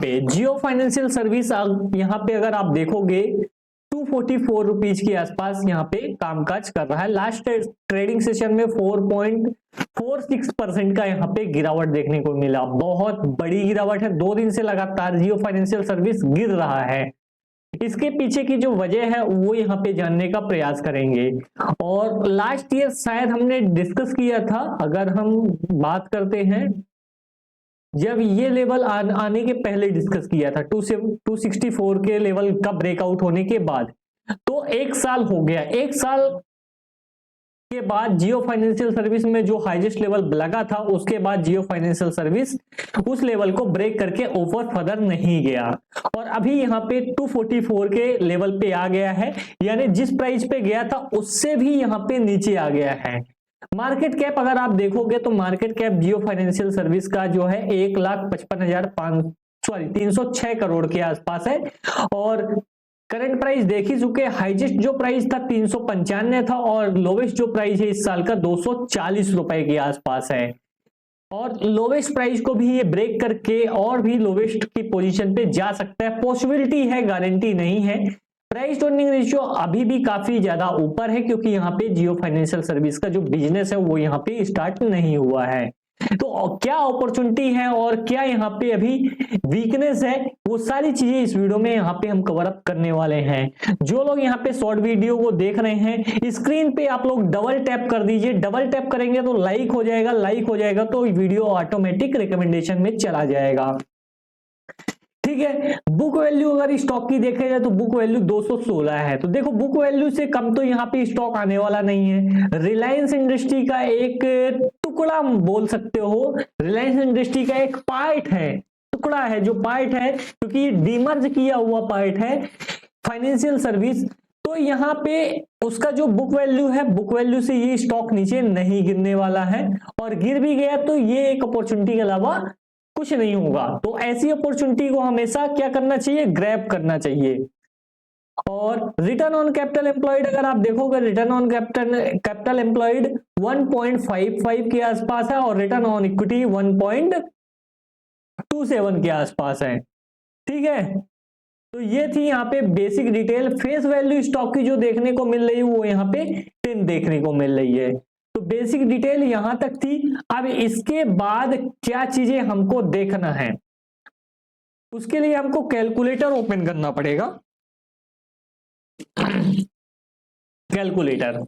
पे जियो financial service यहाँ पे अगर आप देखोगे 244 रुपीज के आसपास यहाँ पे कामकाज कर रहा है। लास्ट ट्रेडिंग सेशन में 4.46% का यहाँ पे गिरावट देखने को मिला। बहुत बड़ी गिरावट है, 2 दिन से लगातार जियो फाइनेंशियल सर्विस गिर रहा है। इसके पीछे की जो वजह है वो यहाँ पे जानने का प्रयास करेंगे। और लास्ट ईयर शायद हमने डिस्कस किया था, अगर हम बात करते हैं जब ये लेवल आने के पहले डिस्कस किया था 264 के लेवल का ब्रेकआउट होने के बाद, तो 1 साल हो गया। 1 साल के बाद जियो फाइनेंशियल सर्विस में जो हाईएस्ट लेवल लगा था, उसके बाद जियो फाइनेंशियल सर्विस उस लेवल को ब्रेक करके ऊपर फर्दर नहीं गया और अभी यहाँ पे 244 के लेवल पे आ गया है, यानी जिस प्राइस पे गया था उससे भी यहाँ पे नीचे आ गया है। मार्केट कैप अगर आप देखोगे तो मार्केट कैप जियो फाइनेंशियल सर्विस का जो है 306 करोड़ के आसपास है और करंट प्राइस देख ही चुके। हाईएस्ट जो प्राइस था 395 था और लोवेस्ट जो प्राइस है इस साल का 240 रुपए के आसपास है और लोवेस्ट प्राइस को भी ये ब्रेक करके और भी लोवेस्ट की पोजीशन पे जा सकता है। पॉसिबिलिटी है, गारंटी नहीं है। प्राइस टू अर्निंग रेशियो अभी भी काफी ज्यादा ऊपर है क्योंकि यहाँ पे जियो फाइनेंशियल सर्विस का जो बिजनेस है वो यहाँ पे स्टार्ट नहीं हुआ है। तो क्या अपॉर्चुनिटी है और क्या यहाँ पे अभी वीकनेस है, वो सारी चीजें इस वीडियो में यहाँ पे हम कवर अप करने वाले हैं। जो लोग यहाँ पे शॉर्ट वीडियो को देख रहे हैं, स्क्रीन पे आप लोग डबल टैप कर दीजिए। डबल टैप करेंगे तो लाइक हो जाएगा, लाइक हो जाएगा तो वीडियो ऑटोमेटिक रिकमेंडेशन में चला जाएगा। ठीक है, बुक वैल्यू अगर स्टॉक की देखे जाए तो बुक वैल्यू 216 है। तो देखो बुक वैल्यू से कम तो यहाँ पे स्टॉक आने वाला नहीं है। रिलायंस इंडस्ट्री का एक टुकड़ा बोल सकते हो, रिलायंस इंडस्ट्री का एक पार्ट है, टुकड़ा है जो पार्ट है क्योंकि ये डीमर्ज किया हुआ पार्ट है फाइनेंशियल सर्विस। तो यहाँ पे उसका जो बुक वैल्यू है, बुक वैल्यू से ये स्टॉक नीचे नहीं गिरने वाला है और गिर भी गया तो ये एक अपॉर्चुनिटी के अलावा कुछ नहीं होगा। तो ऐसी अपॉर्चुनिटी को हमेशा क्या करना चाहिए, ग्रैब करना चाहिए। और रिटर्न ऑन कैपिटल एम्प्लॉयड अगर आप देखोगे, रिटर्न ऑन कैपिटल एम्प्लॉयड 1.55 के आसपास है और रिटर्न ऑन इक्विटी 1.27 के आसपास है। ठीक है, तो ये थी यहाँ पे basic detail. Face value stock की जो देखने को मिल रही है वो यहाँ पे 10 देखने को मिल रही है। तो बेसिक डिटेल यहां तक थी। अब इसके बाद क्या चीजें हमको देखना है, उसके लिए हमको कैलकुलेटर ओपन करना पड़ेगा। कैलकुलेटर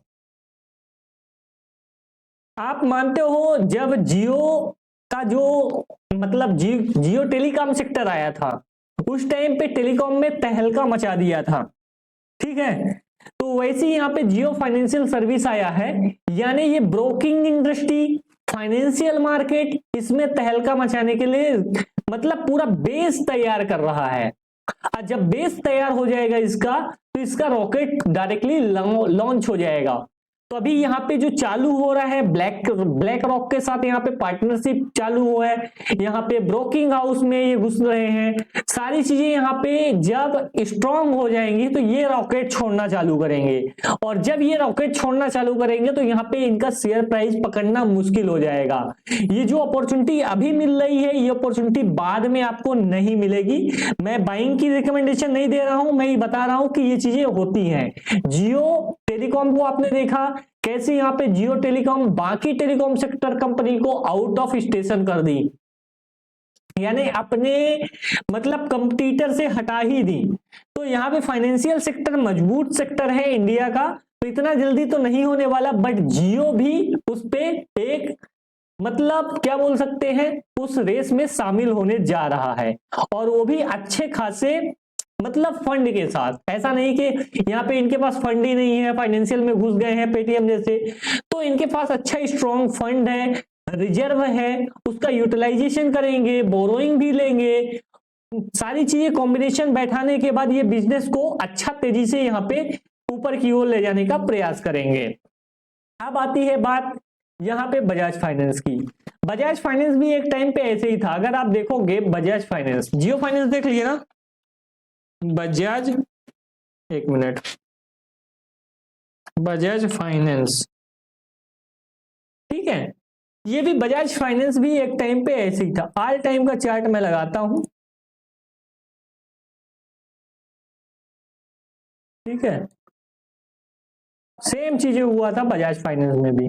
आप मानते हो जब जियो का जो मतलब जियो टेलीकॉम सेक्टर आया था उस टाइम पे टेलीकॉम में तहलका मचा दिया था। ठीक है, तो वैसे ही यहाँ पे जियो फाइनेंशियल सर्विस आया है, यानी ये ब्रोकिंग इंडस्ट्री, फाइनेंशियल मार्केट, इसमें तहलका मचाने के लिए मतलब पूरा बेस तैयार कर रहा है। और जब बेस तैयार हो जाएगा इसका तो इसका रॉकेट डायरेक्टली लॉन्च हो जाएगा। तो अभी यहाँ पे जो चालू हो रहा है ब्लैक रॉक के साथ यहाँ पे पार्टनरशिप चालू हुआ है, यहाँ पे ब्रोकिंग हाउस में ये घुस रहे हैं। सारी चीजें यहाँ पे जब स्ट्रांग हो जाएंगी तो ये रॉकेट छोड़ना चालू करेंगे और जब ये रॉकेट छोड़ना चालू करेंगे तो यहाँ पे इनका शेयर प्राइस पकड़ना मुश्किल हो जाएगा। ये जो अपॉर्चुनिटी अभी मिल रही है ये अपॉर्चुनिटी बाद में आपको नहीं मिलेगी। मैं बाइंग की रिकमेंडेशन नहीं दे रहा हूं, मैं ये बता रहा हूं कि ये चीजें होती हैं। जियो टेलीकॉम को आपने देखा कैसे यहाँ पे जियो टेलीकॉम बाकी टेलीकॉम सेक्टर कंपनी को आउट ऑफ स्टेशन कर दी, यानी अपने मतलब कंपटीटर से हटा ही दी। तो यहाँ पे फाइनेंशियल सेक्टर मजबूत सेक्टर है इंडिया का, तो इतना जल्दी तो नहीं होने वाला, बट जियो भी उस पे एक मतलब क्या बोल सकते हैं उस रेस में शामिल होने जा रहा है और वो भी अच्छे खासे मतलब फंड के साथ। ऐसा नहीं कि यहाँ पे इनके पास फंड ही नहीं है, फाइनेंशियल में घुस गए हैं पेटीएम जैसे, तो इनके पास अच्छा स्ट्रॉन्ग फंड है, रिजर्व है, उसका यूटिलाइजेशन करेंगे, बोरोइंग भी लेंगे, सारी चीजें कॉम्बिनेशन बैठाने के बाद ये बिजनेस को अच्छा तेजी से यहाँ पे ऊपर की ओर ले जाने का प्रयास करेंगे। अब आती है बात यहाँ पे बजाज फाइनेंस की। बजाज फाइनेंस भी एक टाइम पे ऐसे ही था। अगर आप देखोगे बजाज फाइनेंस, जियो फाइनेंस देख लिए ना, बजाज, एक मिनट, बजाज फाइनेंस, ठीक है, ये भी बजाज फाइनेंस भी एक टाइम पे ऐसे ही था। ऑल टाइम का चार्ट मैं लगाता हूं, ठीक है, सेम चीजें हुआ था बजाज फाइनेंस में भी।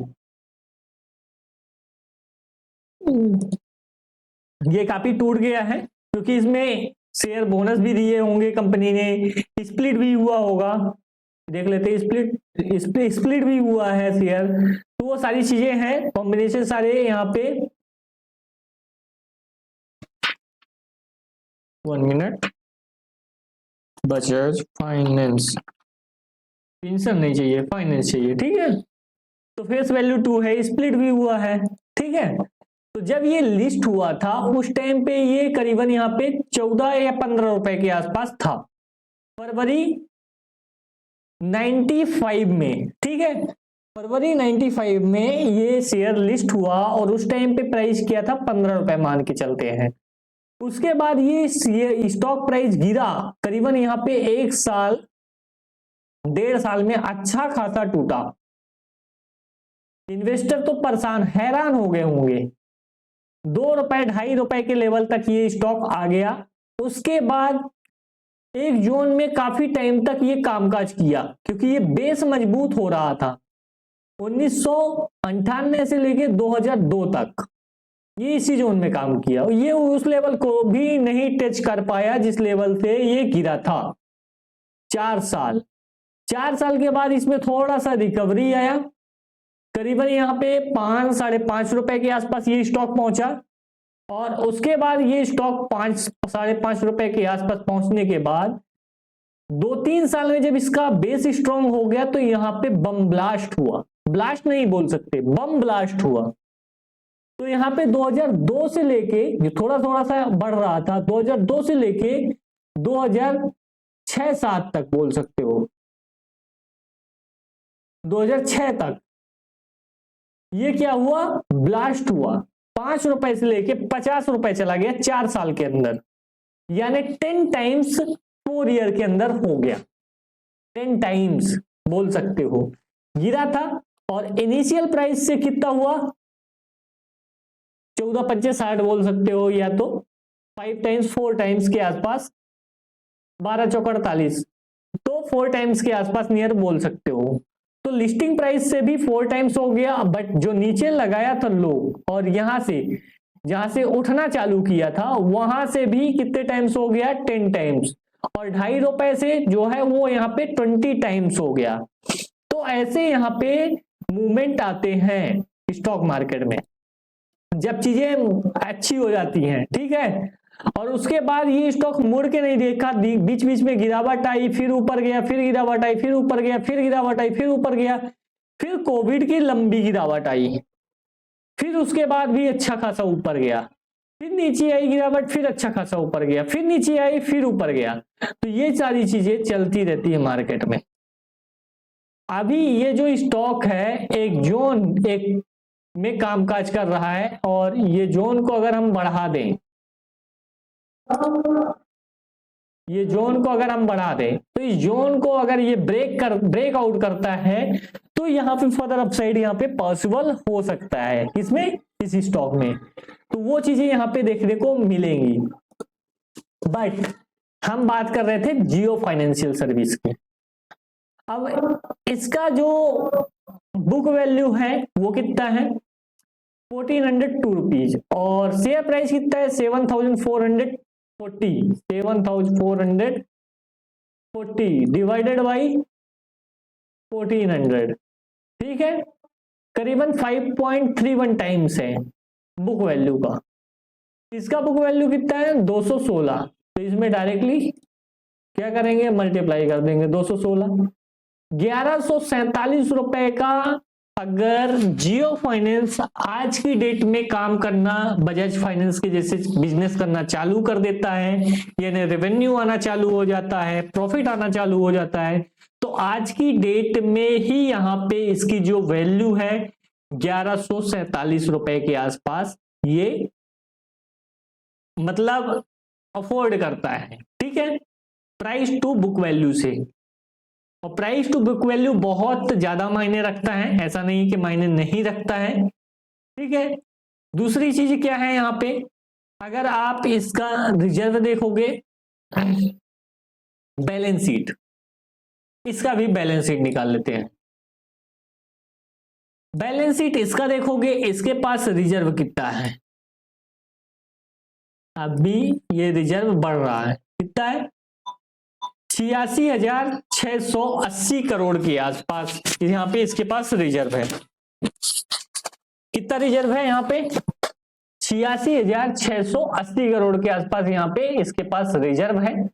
ये काफी टूट गया है क्योंकि इसमें शेयर बोनस भी दिए होंगे कंपनी ने, स्प्लिट भी हुआ होगा, देख लेते हैं, स्प्लिट भी हुआ है शेयर, तो वो सारी चीजें हैं, कॉम्बिनेशन सारे यहाँ पे। 1 मिनट, बजाज फाइनेंस, पेंशन नहीं चाहिए, फाइनेंस चाहिए, ठीक है। तो फेस वैल्यू 2 है, स्प्लिट भी हुआ है, ठीक है। तो जब ये लिस्ट हुआ था उस टाइम पे ये करीबन यहाँ पे 14 या 15 रुपए के आसपास था, फरवरी 95 में, ठीक है। फरवरी 95 में ये शेयर लिस्ट हुआ और उस टाइम पे प्राइस किया था 15 रुपए मान के चलते हैं। उसके बाद ये स्टॉक प्राइस गिरा करीबन यहाँ पे 1 साल 1.5 साल में अच्छा खासा टूटा। इन्वेस्टर तो परेशान हैरान हो गए होंगे, 2 रुपए 2.5 रुपए के लेवल तक ये स्टॉक आ गया। उसके बाद एक जोन में काफी टाइम तक ये कामकाज किया क्योंकि ये बेस मजबूत हो रहा था। 1998 से लेके 2002 तक ये इसी जोन में काम किया, ये उस लेवल को भी नहीं टच कर पाया जिस लेवल से ये गिरा था। 4 साल के बाद इसमें थोड़ा सा रिकवरी आया, करीबन यहाँ पे 5 साढ़े 5 रुपए के आसपास ये स्टॉक पहुंचा और उसके बाद ये स्टॉक 5 साढ़े 5 रुपए के आसपास पहुंचने के बाद 2-3 साल में जब इसका बेस स्ट्रांग हो गया तो यहाँ पे बम ब्लास्ट हुआ, ब्लास्ट नहीं बोल सकते, बम ब्लास्ट हुआ। तो यहाँ पे 2002 से लेके जो थोड़ा थोड़ा सा बढ़ रहा था, 2002 से लेके 2006-7 तक बोल सकते हो, 2006 तक ये क्या हुआ, ब्लास्ट हुआ। 5 रुपए से लेके 50 रुपए चला गया 4 साल के अंदर, यानी 10 टाइम्स 4 ईयर के अंदर हो गया, 10 टाइम्स बोल सकते हो गिरा था। और इनिशियल प्राइस से कितना हुआ, 14-25-60 बोल सकते हो, या तो 5 टाइम्स 4 टाइम्स के आसपास, 12-4-48, तो 4 टाइम्स के आसपास नियर बोल सकते हो। तो लिस्टिंग प्राइस से भी 4 टाइम्स हो गया, बट जो नीचे लगाया था लो और यहां से जहां से उठना चालू किया था वहां से भी कितने टाइम्स हो गया, 10 टाइम्स, और 2.5 रुपए से जो है वो यहाँ पे 20 टाइम्स हो गया। तो ऐसे यहाँ पे मूवमेंट आते हैं स्टॉक मार्केट में जब चीजें अच्छी हो जाती हैं, ठीक है। और उसके बाद ये स्टॉक मुड़ के नहीं देखा, बीच बीच में गिरावट आई, फिर ऊपर गया, फिर गिरावट आई, फिर ऊपर गया, फिर गिरावट आई, फिर ऊपर गया, फिर कोविड की लंबी गिरावट आई, फिर उसके बाद भी अच्छा खासा ऊपर गया, फिर नीचे आई गिरावट, फिर अच्छा खासा ऊपर गया, फिर नीचे आई, फिर ऊपर गया। तो ये सारी चीजें चलती रहती है मार्केट में। अभी ये जो स्टॉक है एक जोन एक में कामकाज कर रहा है और ये जोन को अगर हम बढ़ा दें, ये जोन को अगर हम बढ़ा दें तो इस जोन को अगर ये ब्रेक आउट करता है तो यहाँ पे फर्दर अपसाइड यहाँ पे पॉसिबल हो सकता है, किसमें, इस स्टॉक में। तो वो चीजें यहाँ पे देखने को मिलेंगी। बट हम बात कर रहे थे जियो फाइनेंशियल सर्विस की। अब इसका जो बुक वैल्यू है वो कितना है, 1402 रुपीज, और शेयर प्राइस कितना है, 7440 डिवाइडेड बाई 1400, ठीक है, करीबन 5.31 टाइम्स है बुक वैल्यू का। इसका बुक वैल्यू कितना है, 216, तो इसमें डायरेक्टली क्या करेंगे, मल्टीप्लाई कर देंगे 216, 1147 रुपए का अगर जियो फाइनेंस आज की डेट में काम करना बजाज फाइनेंस के जैसे बिजनेस करना चालू कर देता है, यानी रेवेन्यू आना चालू हो जाता है, प्रॉफिट आना चालू हो जाता है, तो आज की डेट में ही यहाँ पे इसकी जो वैल्यू है 1147 रुपए के आसपास ये मतलब अफोर्ड करता है, ठीक है, प्राइस टू बुक वैल्यू से। और प्राइस टू बुक वैल्यू बहुत ज्यादा मायने रखता है, ऐसा नहीं कि मायने नहीं रखता है, ठीक है। दूसरी चीज क्या है यहाँ पे, अगर आप इसका रिजर्व देखोगे, बैलेंस शीट, इसका भी बैलेंस शीट निकाल लेते हैं। बैलेंस शीट इसका देखोगे, इसके पास रिजर्व कितना है, अभी ये रिजर्व बढ़ रहा है, कितना है 86,680 करोड़ के आसपास यहाँ पे इसके पास रिजर्व है। कितना रिजर्व है यहाँ पे 86,680 करोड़ के आसपास यहाँ पे इसके पास रिजर्व है।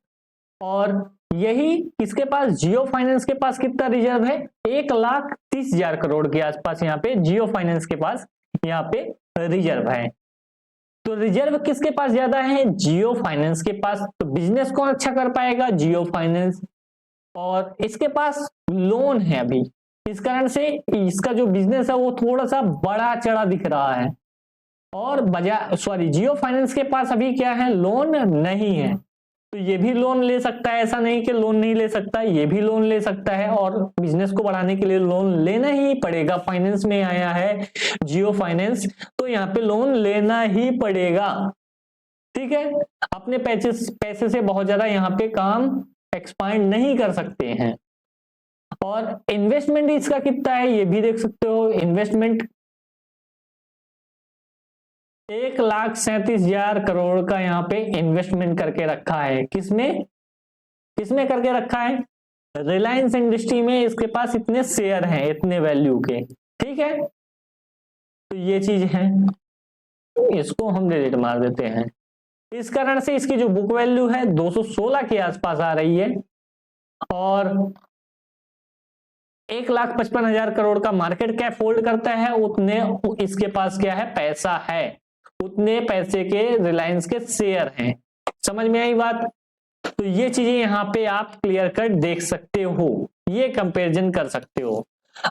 और यही किसके पास, जियो फाइनेंस के पास कितना रिजर्व है 1,30,000 करोड़ के आसपास यहाँ पे जियो फाइनेंस के पास यहाँ पे रिजर्व है। तो रिजर्व किसके पास ज्यादा है, जियो फाइनेंस के पास। तो बिजनेस कौन अच्छा कर पाएगा, जियो फाइनेंस। और इसके पास लोन है अभी, इस कारण से इसका जो बिजनेस है वो थोड़ा सा बड़ा चढ़ा दिख रहा है। और जियो फाइनेंस के पास अभी क्या है, लोन नहीं है। तो ये भी लोन ले सकता है, ऐसा नहीं कि लोन नहीं ले सकता, ये भी लोन ले सकता है। और बिजनेस को बढ़ाने के लिए लोन लेना ही पड़ेगा, फाइनेंस में आया है जियो फाइनेंस, तो यहाँ पे लोन लेना ही पड़ेगा। ठीक है, अपने पैसे से बहुत ज्यादा यहाँ पे काम एक्सपांड नहीं कर सकते हैं। और इन्वेस्टमेंट इसका कितना है ये भी देख सकते हो, इन्वेस्टमेंट 1,37,000 करोड़ का यहाँ पे इन्वेस्टमेंट करके रखा है। किसमें करके रखा है, रिलायंस इंडस्ट्री में। इसके पास इतने शेयर हैं, इतने वैल्यू के। ठीक है, तो ये चीज है, इसको हम डिलीट मार देते हैं। इस कारण से इसकी जो बुक वैल्यू है 216 के आसपास आ रही है। और 1,55,000 करोड़ का मार्केट कैप होल्ड करता है, उतने इसके पास क्या है, पैसा है, उतने पैसे के रिलायंस के शेयर हैं। समझ में आई बात। तो ये चीजें यहाँ पे आप क्लियर कट देख सकते हो, ये कंपैरिजन कर सकते हो।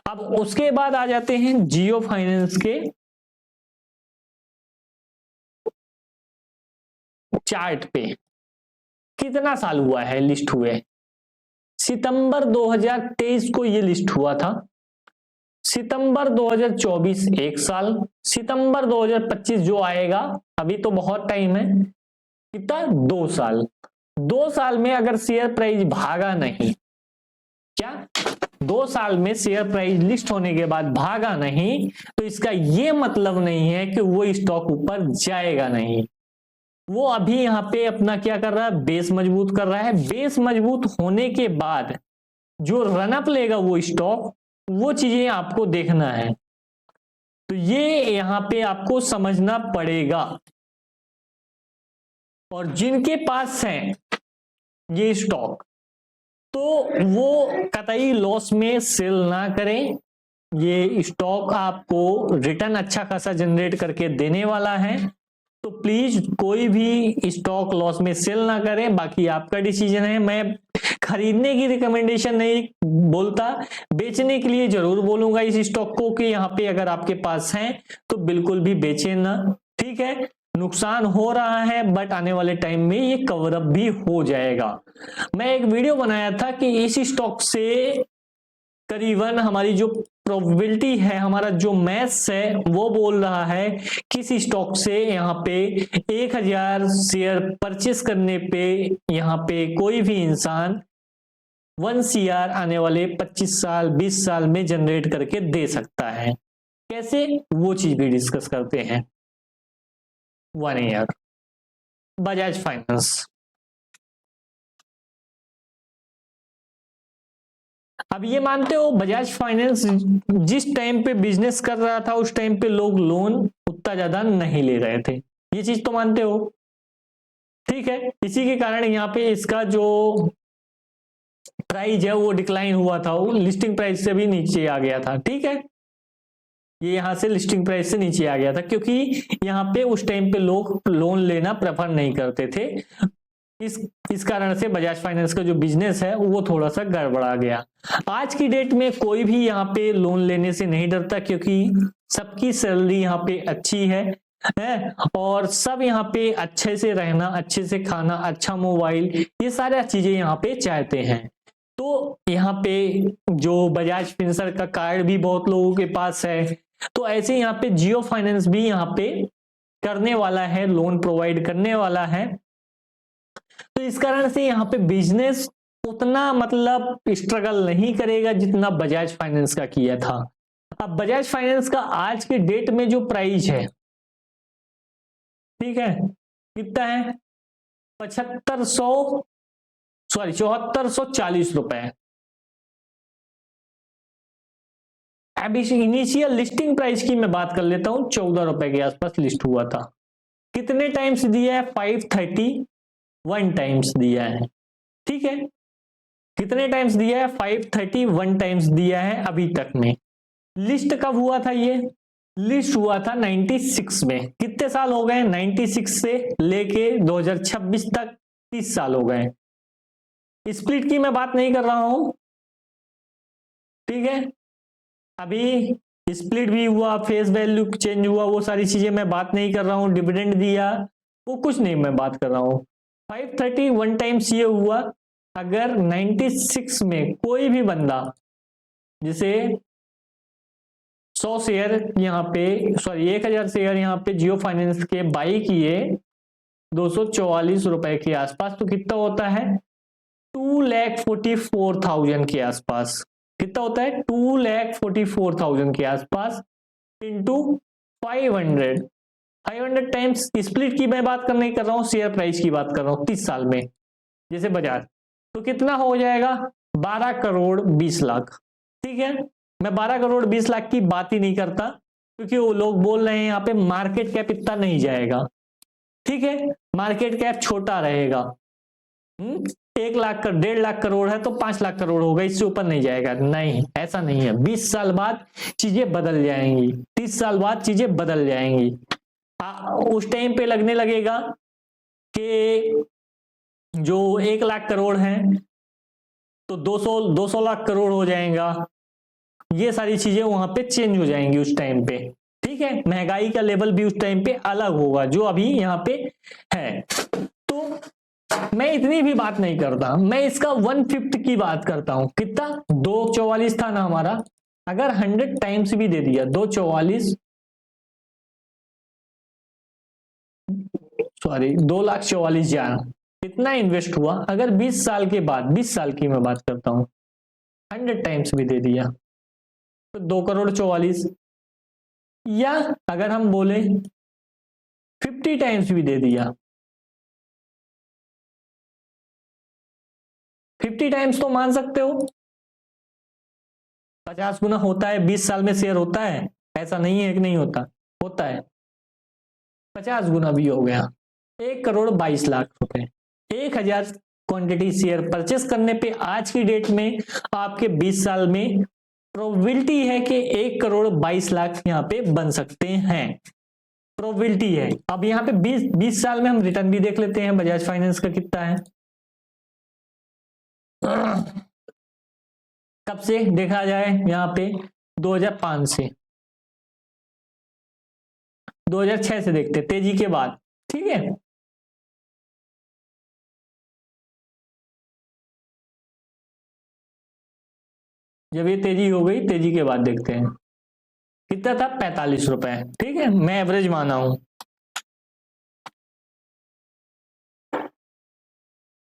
अब उसके बाद आ जाते हैं जियो फाइनेंस के चार्ट पे। कितना साल हुआ है लिस्ट हुए, सितंबर 2023 को ये लिस्ट हुआ था, सितंबर 2024 1 साल, सितंबर 2025 जो आएगा, अभी तो बहुत टाइम है, कितना 2 साल। 2 साल में अगर शेयर प्राइस भागा नहीं, क्या 2 साल में शेयर प्राइस लिस्ट होने के बाद भागा नहीं, तो इसका ये मतलब नहीं है कि वो स्टॉक ऊपर जाएगा नहीं। वो अभी यहाँ पे अपना क्या कर रहा है, बेस मजबूत कर रहा है। बेस मजबूत होने के बाद जो रनअप लेगा वो स्टॉक, वो चीजें आपको देखना है। तो ये यहाँ पे आपको समझना पड़ेगा। और जिनके पास है ये स्टॉक, तो वो कतई लॉस में सेल ना करें। ये स्टॉक आपको रिटर्न अच्छा खासा जनरेट करके देने वाला है, तो प्लीज कोई भी स्टॉक लॉस में सेल ना करें। बाकी आपका डिसीजन है, मैं खरीदने की रिकमेंडेशन नहीं बोलता, बेचने के लिए जरूर बोलूंगा इस स्टॉक को कि यहाँ पे अगर आपके पास है तो बिल्कुल भी बेचे ना। ठीक है, नुकसान हो रहा है, बट आने वाले टाइम में ये कवर अप भी हो जाएगा। मैं एक वीडियो बनाया था कि इस स्टॉक से करीबन हमारी जो प्रोबेबिलिटी है, हमारा जो मैथ्स है, वो बोल रहा है किस स्टॉक से यहाँ पे 1,000 शेयर परचेस करने पे यहाँ पे कोई भी इंसान 1 CR आने वाले 25 साल 20 साल में जनरेट करके दे सकता है। कैसे, वो चीज भी डिस्कस करते हैं। 1 ईयर बजाज फाइनेंस। अब ये मानते हो बजाज फाइनेंस जिस टाइम पे बिजनेस कर रहा था, उस टाइम पे लोग लोन उतना ज्यादा नहीं ले रहे थे, ये चीज तो मानते हो। ठीक है, इसी के कारण यहाँ पे इसका जो प्राइस है वो डिक्लाइन हुआ था, वो लिस्टिंग प्राइस से भी नीचे आ गया था। ठीक है, ये यहां से लिस्टिंग प्राइस से नीचे आ गया था, क्योंकि यहाँ पे उस टाइम पे लोग लोन लेना प्रेफर नहीं करते थे। इस कारण से बजाज फाइनेंस का जो बिजनेस है वो थोड़ा सा गड़बड़ा गया। आज की डेट में कोई भी यहाँ पे लोन लेने से नहीं डरता, क्योंकि सबकी सैलरी यहाँ पे अच्छी है और सब यहाँ पे अच्छे से रहना, अच्छे से खाना, अच्छा मोबाइल, ये सारी चीजें यहाँ पे चाहते हैं। तो यहाँ पे जो बजाज फिनसर्व का कार्ड भी बहुत लोगों के पास है, तो ऐसे यहाँ पे जियो फाइनेंस भी यहाँ पे करने वाला है, लोन प्रोवाइड करने वाला है। तो इस कारण से यहाँ पे बिजनेस उतना मतलब स्ट्रगल नहीं करेगा जितना बजाज फाइनेंस का किया था। अब बजाज फाइनेंस का आज के डेट में जो प्राइस है, ठीक है, कितना है? 7440 रुपए। अब इस इनिशियल लिस्टिंग प्राइस की मैं बात कर लेता हूं, 14 रुपए के आसपास लिस्ट हुआ था। कितने टाइम्स दिया है? 531 टाइम्स दिया है। ठीक है, कितने टाइम्स दिया है? 531 टाइम्स दिया है अभी तक में। लिस्ट कब हुआ था ये? लिस्ट हुआ था 96 में। कितने साल हो गए? 96 से लेके 2026 तक 30 साल हो गए। स्प्लिट की मैं बात नहीं कर रहा हूं, ठीक है, अभी स्प्लिट भी हुआ, फेस वैल्यू चेंज हुआ, वो सारी चीजें मैं बात नहीं कर रहा हूं, डिविडेंड दिया, वो कुछ नहीं मैं बात कर रहा हूं। 531 टाइम्स ये हुआ। अगर 96 में कोई भी बंदा जिसे 100 शेयर यहाँ पे, सॉरी 1000 शेयर यहाँ पे जियो फाइनेंस के बाई किए 244 रुपए के आसपास, तो कितना होता है? 2,44,000 के आसपास। कितना होता है? 2,44,000 के आसपास इंटू 500 टाइम्स। स्प्लिट की मैं बात नहीं कर रहा हूं, शेयर प्राइस की बात कर रहा हूं 30 साल में, जैसे बजाज। तो कितना हो जाएगा? 12 करोड़ 20 लाख। ठीक है, मैं 12 करोड़ 20 लाख की बात ही नहीं करता, क्योंकि वो लोग बोल रहे हैं यहाँ पे मार्केट कैप इतना नहीं जाएगा। ठीक है, मार्केट कैप छोटा रहेगा। 1 लाख का 1.5 लाख करोड़ है तो 5 लाख करोड़ होगा, इससे ऊपर नहीं जाएगा। नहीं, ऐसा नहीं है। 20 साल बाद चीजें बदल जाएंगी, 30 साल बाद चीजें बदल जाएंगी। उस टाइम पे लगने लगेगा कि जो 1 लाख करोड़ है तो 200 लाख करोड़ हो जाएगा। ये सारी चीजें वहां पे चेंज हो जाएंगी उस टाइम पे। ठीक है, महंगाई का लेवल भी उस टाइम पे अलग होगा जो अभी यहाँ पे है। तो मैं इतनी भी बात नहीं करता, मैं इसका 1/5 की बात करता हूं। कितना? 244 था ना हमारा, अगर 100 टाइम्स भी दे दिया, 244 सॉरी 2,44,000 कितना इन्वेस्ट हुआ? अगर 20 साल के बाद, 20 साल की मैं बात करता हूं, 100 टाइम्स भी दे दिया तो 2,44,00,000। या अगर हम बोले 50 टाइम्स भी दे दिया, 50 टाइम्स तो मान सकते हो 50 गुना होता है। 20 साल में शेयर होता है, ऐसा नहीं है कि नहीं होता, होता है। 50 गुना भी हो गया, 1 करोड़ 22 लाख रुपए। 1000 क्वांटिटी शेयर परचेस करने पे आज की डेट में आपके 20 साल में प्रोबेबिलिटी है कि 1 करोड़ 22 लाख यहाँ पे बन सकते हैं। प्रोबेबिलिटी है। अब यहाँ पे 20 साल में हम रिटर्न भी देख लेते हैं बजाज फाइनेंस का कितना है। कब से देखा जाए? यहाँ पे 2005 से, 2006 से देखते, तेजी के बाद। ठीक है, जब ये तेजी हो गई, तेजी के बाद देखते हैं कितना था? 45 रुपए। ठीक है, मैं एवरेज माना हूं।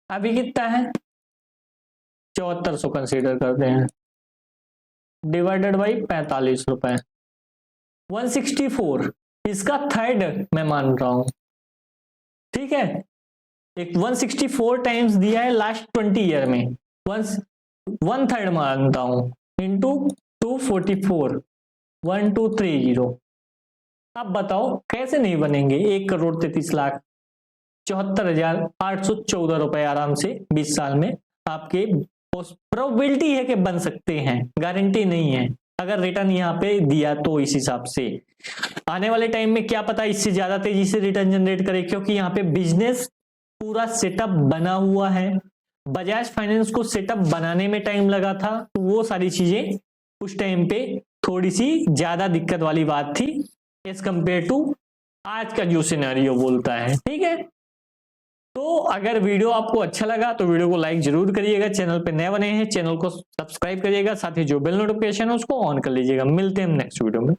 अभी कितना है? 7400 कंसीडर करते हैं, डिवाइडेड बाई 45 रुपए, 164। इसका थर्ड मैं मान रहा हूं। ठीक है, एक 164 टाइम्स दिया है लास्ट 20 ईयर में, 1/3 मानता हूं, इंटू 244, 1230। अब बताओ कैसे नहीं बनेंगे 1 करोड़ 33 लाख 74,814 रुपए आराम से 20 साल में आपके। प्रोबेबिलिटी है कि बन सकते हैं, गारंटी नहीं है। अगर रिटर्न यहाँ पे दिया तो इस हिसाब से आने वाले टाइम में क्या पता इससे ज्यादा तेजी से रिटर्न जनरेट करे, क्योंकि यहाँ पे बिजनेस पूरा सेटअप बना हुआ है। बजाज फाइनेंस को सेटअप बनाने में टाइम लगा था, तो वो सारी चीजें उस टाइम पे थोड़ी सी ज्यादा दिक्कत वाली बात थी एज कंपेयर टू आज का जो सिनेरियो बोलता है। ठीक है, तो अगर वीडियो आपको अच्छा लगा तो वीडियो को लाइक जरूर करिएगा। चैनल पे नए बने हैं, चैनल को सब्सक्राइब करिएगा, साथ ही जो बेल नोटिफिकेशन है उसको ऑन कर लीजिएगा। मिलते हैं नेक्स्ट वीडियो में।